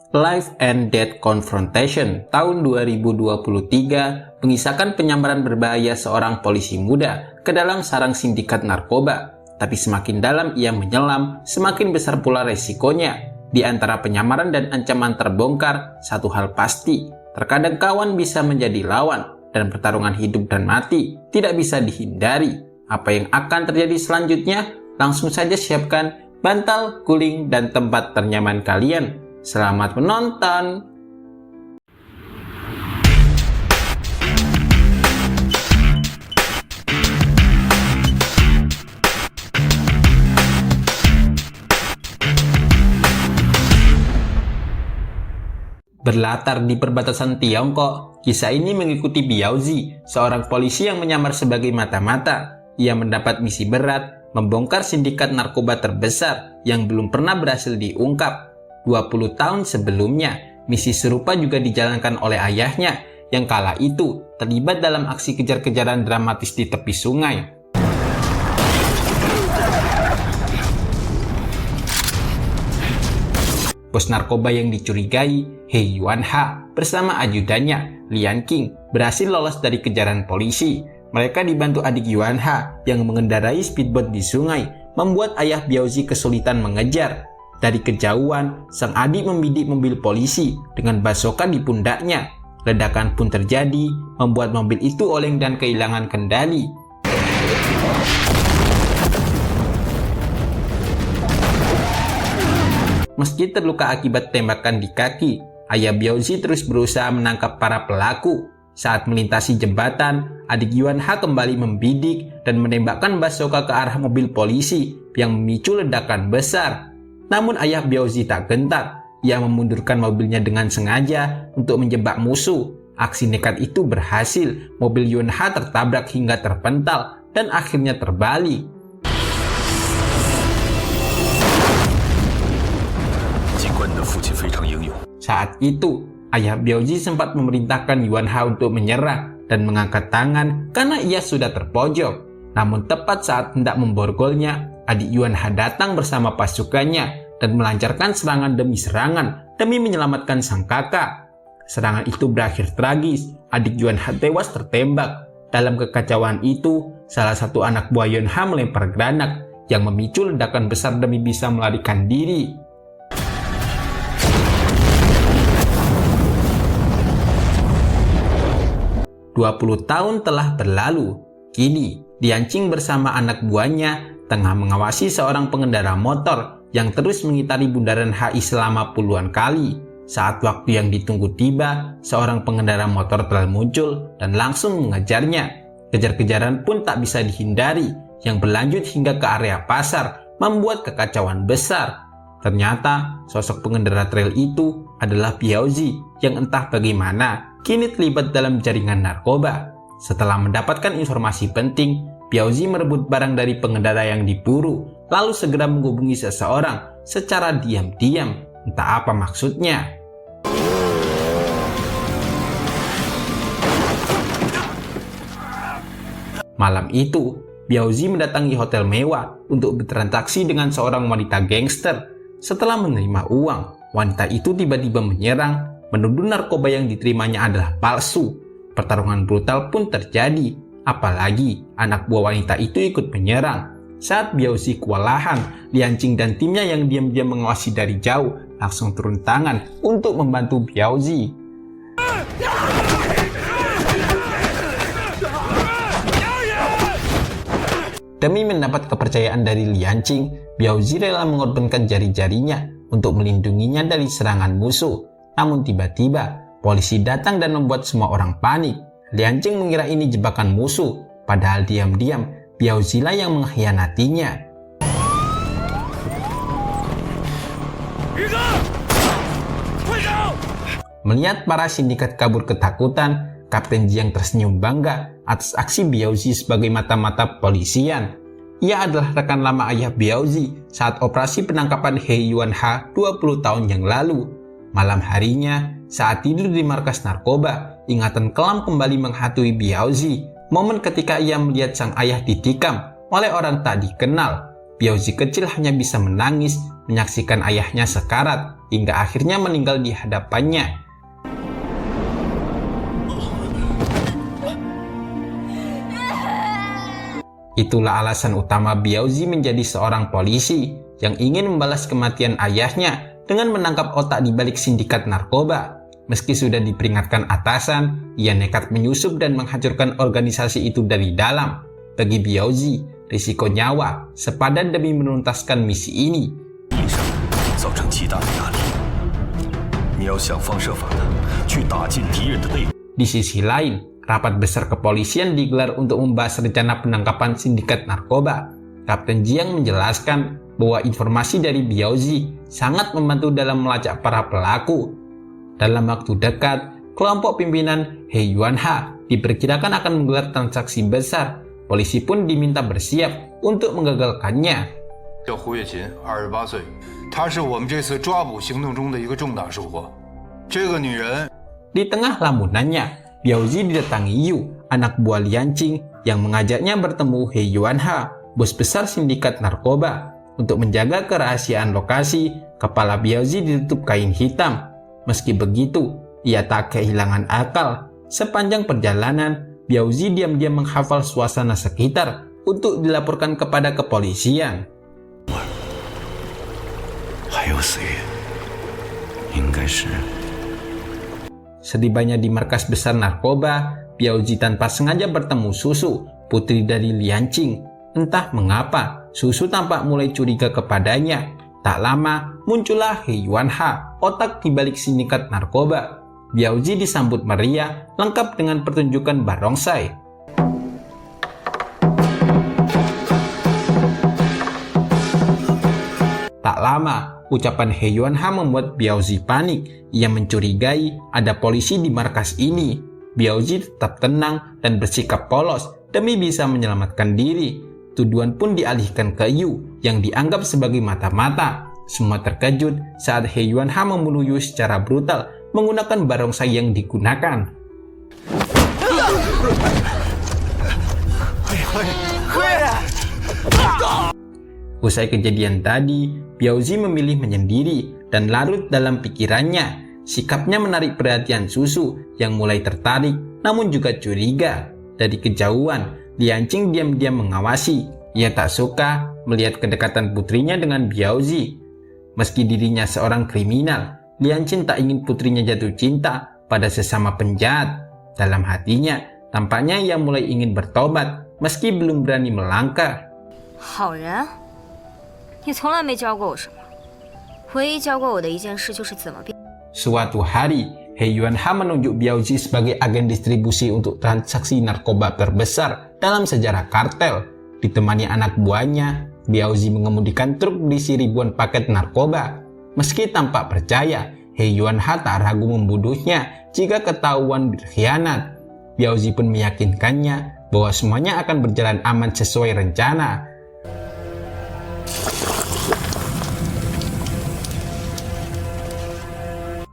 Life and Death Confrontation tahun 2023 mengisahkan penyamaran berbahaya seorang polisi muda ke dalam sarang sindikat narkoba. Tapi semakin dalam ia menyelam, semakin besar pula resikonya. Di antara penyamaran dan ancaman terbongkar, satu hal pasti, terkadang kawan bisa menjadi lawan, dan pertarungan hidup dan mati tidak bisa dihindari. Apa yang akan terjadi selanjutnya? Langsung saja siapkan bantal, guling, dan tempat ternyaman kalian. Selamat menonton! Berlatar di perbatasan Tiongkok, kisah ini mengikuti Biaozi, seorang polisi yang menyamar sebagai mata-mata. Ia mendapat misi berat, membongkar sindikat narkoba terbesar yang belum pernah berhasil diungkap. 20 tahun sebelumnya, misi serupa juga dijalankan oleh ayahnya yang kala itu terlibat dalam aksi kejar-kejaran dramatis di tepi sungai. Bos narkoba yang dicurigai, He Yuanha, bersama ajudannya, Lian Qing, berhasil lolos dari kejaran polisi. Mereka dibantu adik Yuanha yang mengendarai speedboat di sungai, membuat ayah Biaozi kesulitan mengejar. Dari kejauhan, sang adik membidik mobil polisi dengan basoka di pundaknya. Ledakan pun terjadi, membuat mobil itu oleng dan kehilangan kendali. Meski terluka akibat tembakan di kaki, ayah Biaozi terus berusaha menangkap para pelaku. Saat melintasi jembatan, adik Yuanha kembali membidik dan menembakkan basoka ke arah mobil polisi yang memicu ledakan besar. Namun ayah Biaozi tak gentar. Ia memundurkan mobilnya dengan sengaja untuk menjebak musuh. Aksi nekat itu berhasil. Mobil Yuanha tertabrak hingga terpental dan akhirnya terbalik. Saat itu, ayah Biaozi sempat memerintahkan Yuanha untuk menyerah dan mengangkat tangan karena ia sudah terpojok. Namun tepat saat hendak memborgolnya, adik Yuanha datang bersama pasukannya dan melancarkan serangan demi serangan demi menyelamatkan sang kakak. Serangan itu berakhir tragis, adik Yuanha tewas tertembak. Dalam kekacauan itu, salah satu anak buah Yuanha melempar granat yang memicu ledakan besar demi bisa melarikan diri. "20 tahun telah berlalu. Kini, Lian Qing bersama anak buahnya tengah mengawasi seorang pengendara motor yang terus mengitari bundaran HI selama puluhan kali. Saat waktu yang ditunggu tiba, seorang pengendara motor telah muncul dan langsung mengejarnya. Kejar-kejaran pun tak bisa dihindari, yang berlanjut hingga ke area pasar, membuat kekacauan besar. Ternyata, sosok pengendara trail itu adalah Biaozi yang entah bagaimana kini terlibat dalam jaringan narkoba. Setelah mendapatkan informasi penting, Biaozi merebut barang dari pengendara yang diburu, lalu segera menghubungi seseorang secara diam-diam. Entah apa maksudnya. Malam itu, Biaozi mendatangi hotel mewah untuk bertransaksi dengan seorang wanita gangster. Setelah menerima uang, wanita itu tiba-tiba menyerang, menuduh narkoba yang diterimanya adalah palsu. Pertarungan brutal pun terjadi, apalagi anak buah wanita itu ikut menyerang. Saat Biaozi kewalahan, Lian Qing dan timnya yang diam-diam mengawasi dari jauh langsung turun tangan untuk membantu Biaozi. Demi mendapat kepercayaan dari Lian Qing, Biaozi rela mengorbankan jari-jarinya untuk melindunginya dari serangan musuh. Namun tiba-tiba, polisi datang dan membuat semua orang panik. Lian Qing mengira ini jebakan musuh, padahal diam-diam Biaozi lah yang mengkhianatinya. Melihat para sindikat kabur ketakutan, Kapten Jiang tersenyum bangga atas aksi Biaozi sebagai mata-mata polisian. Ia adalah rekan lama ayah Biaozi saat operasi penangkapan He Yuanha 20 tahun yang lalu. Malam harinya, saat tidur di markas narkoba, ingatan kelam kembali menghantui Biaozi. Momen ketika ia melihat sang ayah ditikam oleh orang tak dikenal. Biaozi kecil hanya bisa menangis menyaksikan ayahnya sekarat hingga akhirnya meninggal di hadapannya. Itulah alasan utama Biaozi menjadi seorang polisi yang ingin membalas kematian ayahnya dengan menangkap otak di balik sindikat narkoba. Meski sudah diperingatkan atasan, ia nekat menyusup dan menghancurkan organisasi itu dari dalam. Bagi Biaozi, risiko nyawa sepadan demi menuntaskan misi ini. Di sisi lain, rapat besar kepolisian digelar untuk membahas rencana penangkapan sindikat narkoba. Kapten Jiang menjelaskan bahwa informasi dari Biaozi sangat membantu dalam melacak para pelaku. Dalam waktu dekat, kelompok pimpinan He Yuanha diperkirakan akan menggelar transaksi besar. Polisi pun diminta bersiap untuk menggagalkannya. Hu Yueqin, 28岁，她是我们这次抓捕行动中的一个重大收获。这个女人 Di tengah lamunannya, Biaozi didatangi Yu, anak buah Lianqing, yang mengajaknya bertemu He Yuanha, bos besar sindikat narkoba. Untuk menjaga kerahasiaan lokasi, kepala Biaozi ditutup kain hitam. Meski begitu, ia tak kehilangan akal. Sepanjang perjalanan, Biaozi diam-diam menghafal suasana sekitar untuk dilaporkan kepada kepolisian. Setibanya di markas besar narkoba, Biaozi tanpa sengaja bertemu Susu, putri dari Lianqing. Entah mengapa, Susu tampak mulai curiga kepadanya. Tak lama, muncullah He Yuanha, otak di balik sindikat narkoba. Biaozi disambut meriah, lengkap dengan pertunjukan barongsai. Tak lama, ucapan He Yuanha membuat Biaozi panik. Ia mencurigai ada polisi di markas ini. Biaozi tetap tenang dan bersikap polos demi bisa menyelamatkan diri. Tuduhan pun dialihkan ke Yu yang dianggap sebagai mata-mata. Semua terkejut saat He Yuanha membunuh Yu secara brutal menggunakan barongsai yang digunakan. Usai kejadian tadi, Biaozi memilih menyendiri dan larut dalam pikirannya. Sikapnya menarik perhatian Susu yang mulai tertarik namun juga curiga. Dari kejauhan, Lianqing diam-diam mengawasi. Ia tak suka melihat kedekatan putrinya dengan Biaozi. Meski dirinya seorang kriminal, Lianqing tak ingin putrinya jatuh cinta pada sesama penjahat. Dalam hatinya, tampaknya ia mulai ingin bertobat meski belum berani melangkah. 好人，你从来没教过我什么，唯一教过我的一件事就是怎么变。 Suatu hari, He Yuanha menunjuk Biaozi sebagai agen distribusi untuk transaksi narkoba terbesar dalam sejarah kartel. Ditemani anak buahnya, Biaozi mengemudikan truk berisi ribuan paket narkoba. Meski tampak percaya, He Yuanha tak ragu membunuhnya jika ketahuan berkhianat. Biaozi pun meyakinkannya bahwa semuanya akan berjalan aman sesuai rencana.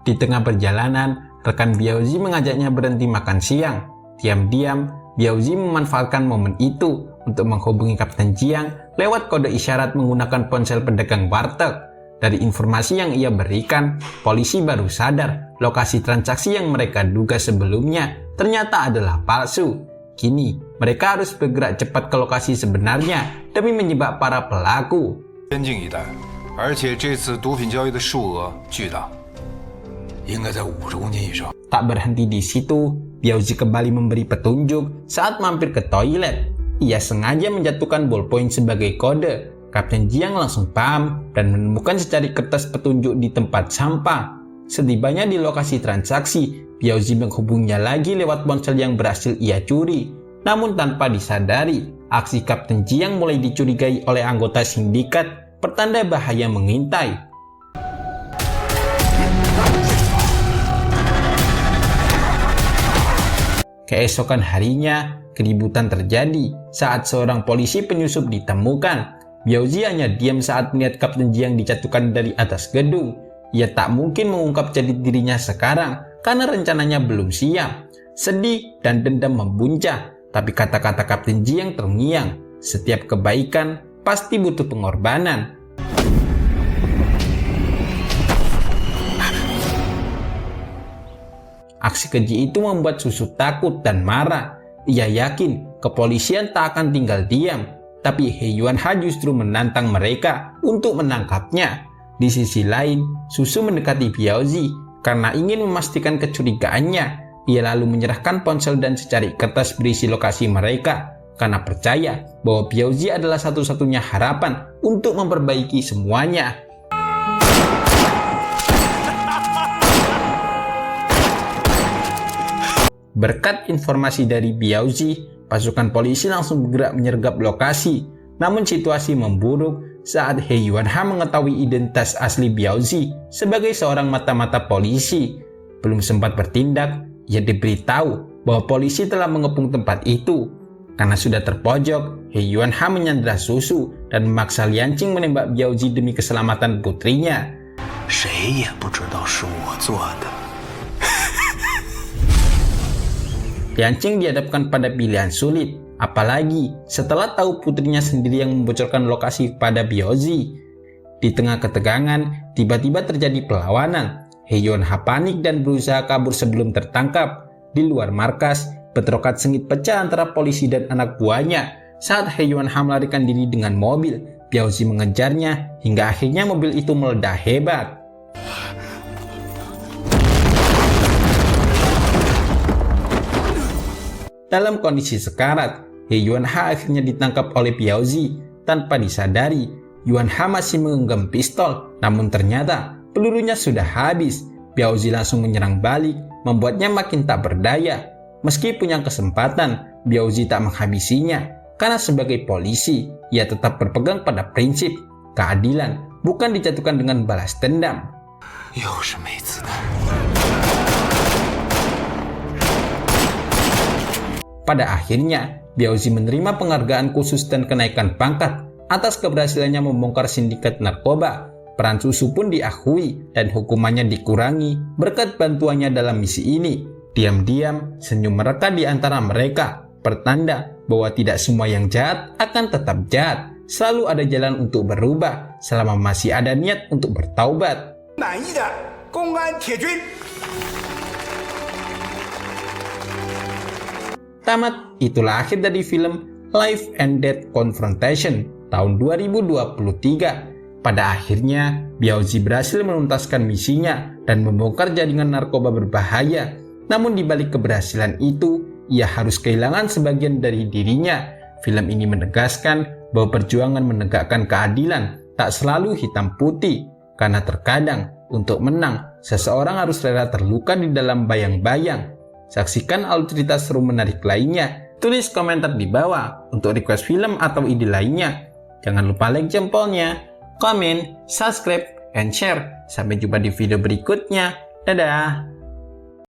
Di tengah perjalanan, rekan Biaozi mengajaknya berhenti makan siang. Diam-diam, Biaozi memanfaatkan momen itu untuk menghubungi Kapten Jiang lewat kode isyarat menggunakan ponsel pedagang warteg. Dari informasi yang ia berikan, polisi baru sadar lokasi transaksi yang mereka duga sebelumnya ternyata adalah palsu. Kini, mereka harus bergerak cepat ke lokasi sebenarnya demi menjebak para pelaku. 边境一带，而且这次毒品交易的数额巨大，应该在50公斤以上。 Tak berhenti di situ, Biaozi kembali memberi petunjuk saat mampir ke toilet. Ia sengaja menjatuhkan ballpoint sebagai kode. Kapten Jiang langsung paham dan menemukan secari kertas petunjuk di tempat sampah. Setibanya di lokasi transaksi, Biaozi menghubunginya lagi lewat ponsel yang berhasil ia curi. Namun tanpa disadari, aksi Kapten Jiang mulai dicurigai oleh anggota sindikat, pertanda bahaya mengintai. Keesokan harinya, keributan terjadi saat seorang polisi penyusup ditemukan. Biaozi hanya diam saat melihat Kapten Jiang dijatuhkan dari atas gedung. Ia tak mungkin mengungkap jati dirinya sekarang karena rencananya belum siap. Sedih dan dendam membuncah, tapi kata-kata Kapten Jiang terngiang. Setiap kebaikan pasti butuh pengorbanan. Aksi keji itu membuat Susu takut dan marah. Ia yakin kepolisian tak akan tinggal diam, tapi He Yuanha justru menantang mereka untuk menangkapnya. Di sisi lain, Susu mendekati Biaozi karena ingin memastikan kecurigaannya. Ia lalu menyerahkan ponsel dan secari kertas berisi lokasi mereka karena percaya bahwa Biaozi adalah satu-satunya harapan untuk memperbaiki semuanya. Berkat informasi dari Biaozi, pasukan polisi langsung bergerak menyergap lokasi. Namun situasi memburuk saat He Yuanha mengetahui identitas asli Biaozi sebagai seorang mata-mata polisi. Belum sempat bertindak, ia diberitahu bahwa polisi telah mengepung tempat itu. Karena sudah terpojok, He Yuanha menyandra Susu dan memaksa Lianqing menembak Biaozi demi keselamatan putrinya. 谁也不知道是我做的。 Lianqing dihadapkan pada pilihan sulit, apalagi setelah tahu putrinya sendiri yang membocorkan lokasi pada Biaozi. Di tengah ketegangan, tiba-tiba terjadi perlawanan. He Yuanha panik dan berusaha kabur sebelum tertangkap. Di luar markas, bentrokan sengit pecah antara polisi dan anak buahnya. Saat He Yuanha melarikan diri dengan mobil, Biaozi mengejarnya hingga akhirnya mobil itu meledak hebat. Dalam kondisi sekarat, He Yuanha akhirnya ditangkap oleh Biaozi. Tanpa disadari, Yuanha masih menggenggam pistol, namun ternyata pelurunya sudah habis. Biaozi langsung menyerang balik, membuatnya makin tak berdaya. Meski punya kesempatan, Biaozi tak menghabisinya. Karena sebagai polisi, ia tetap berpegang pada prinsip keadilan, bukan dijatuhkan dengan balas dendam. 又是没子弹。 Pada akhirnya, Biaozi menerima penghargaan khusus dan kenaikan pangkat atas keberhasilannya membongkar sindikat narkoba. Peran Susu pun diakui dan hukumannya dikurangi berkat bantuannya dalam misi ini. Diam-diam, senyum mereka di antara mereka, pertanda bahwa tidak semua yang jahat akan tetap jahat. Selalu ada jalan untuk berubah selama masih ada niat untuk bertaubat. 满意的公安铁军。 Tamat, itulah akhir dari film Life and Death Confrontation tahun 2023. Pada akhirnya, Biaozi berhasil menuntaskan misinya dan membongkar jaringan narkoba berbahaya. Namun di balik keberhasilan itu, ia harus kehilangan sebagian dari dirinya. Film ini menegaskan bahwa perjuangan menegakkan keadilan tak selalu hitam putih, karena terkadang untuk menang, seseorang harus rela terluka di dalam bayang-bayang. Saksikan alur cerita seru menarik lainnya. Tulis komentar di bawah untuk request film atau ide lainnya. Jangan lupa like jempolnya, komen, subscribe, and share. Sampai jumpa di video berikutnya. Dadah!